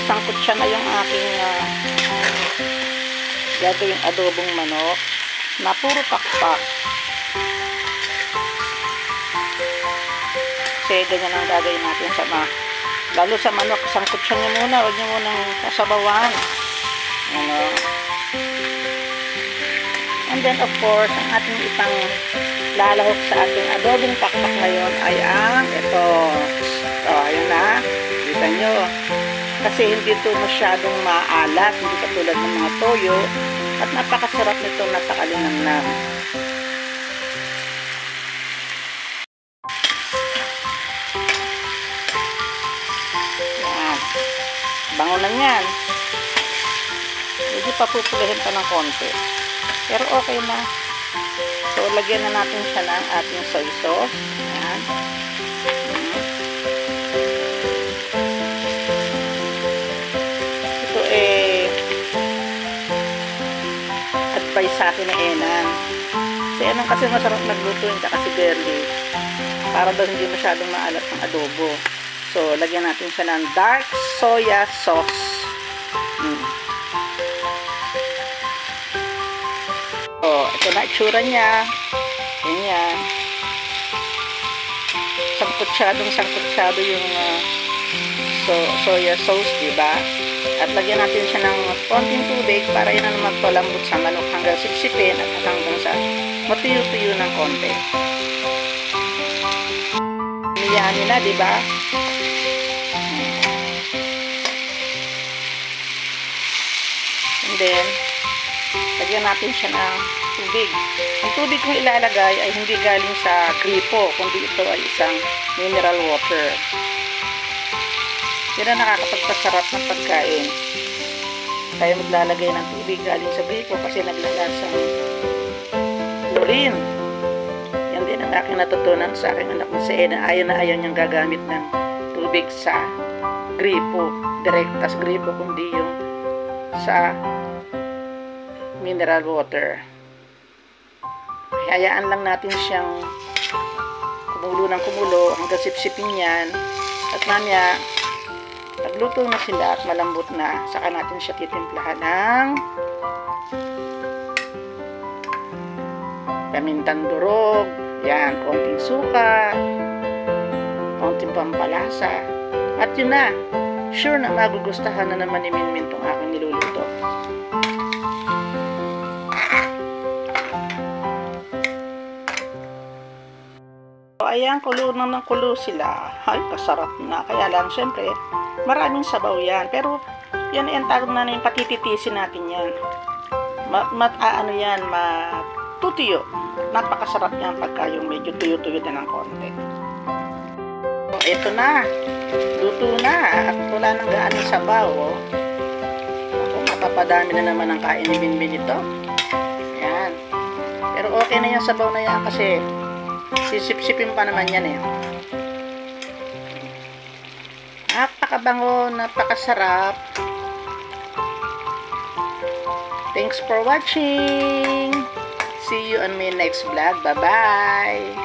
sangkot siya na yung aking gagawing adobong manok na puro pakpak. Kasi ganyan ang gagawin natin sa lalo sa manok, sangkot siya niya muna, huwag niyo munang kasabawan. Ano. And then of course, ang ating ipang lalahok sa ating adobong pakpak ngayon ay ang ito. So, ayun na. Kita nyo. Kasi hindi ito masyadong maalat, hindi katulad ng mga toyo. At napakasarap nito, napakalinamnam. Yan. Bango na yan. Hindi pa pupulihin pa ng konti. Pero okay na. So, lagyan na natin siya ng ating soy sauce. Yan. Ito advice sa akin ni Enan. Si Enan kasi masarap nagluto yun kasi girly. Para daw hindi masyadong maalat ang adobo. So, lagyan natin siya ng dark soya sauce. So, ito na itsura niya. Ganyan. Sangkutsyado yung soya sauce, diba? At lagyan natin siya ng konting tubig para yun ang magpalambot sa manok hanggang sipsipin at hanggang sa matuyo-tuyo ng konti. Miyami na, diba? And then, lagyan natin siya ng tubig. Ang tubig kong ilalagay ay hindi galing sa gripo, kundi ito ay isang mineral water. Yan ang nakakapagpasarap ng pagkain. Kaya maglalagay ng tubig galing sa gripo kasi naglalasang chlorine. Yan din ang aking natutunan sa aking anak na si Ena. Ayaw na ayaw niyang gagamit ng tubig sa gripo. Direkta sa gripo, kundi yung sa mineral water. Hayaan lang natin siyang kumulo ng kumulo hanggang sipsipin yan. At mamaya, pagluto na sila at malambot na, saka natin siya titimplahan ng pamintang durog, yan, konting suka, konting pampalasa. At yun na, sure na magugustahan na naman ni Minmin itong aking niluluto. So, ayan, kulo na ng kulo sila. Ay, kasarap na. Kaya lang, syempre, maraming sabaw yan. Pero, yan, yung tawag na yung patititisin natin yan. Ano yan, matutiyo. Napakasarap yan pagka yung medyo tuyo-tuyo na ng konti. So, ito na. Luto na. At wala nang gaanong sabaw. Oh. Ako, mapapadami na naman ang kain ni Minmin ito. Yan. Pero okay na yung sabaw na yan kasi sisip-sipin pa naman yan eh. Napakabango, napakasarap. Thanks for watching. See you on my next vlog. Bye-bye.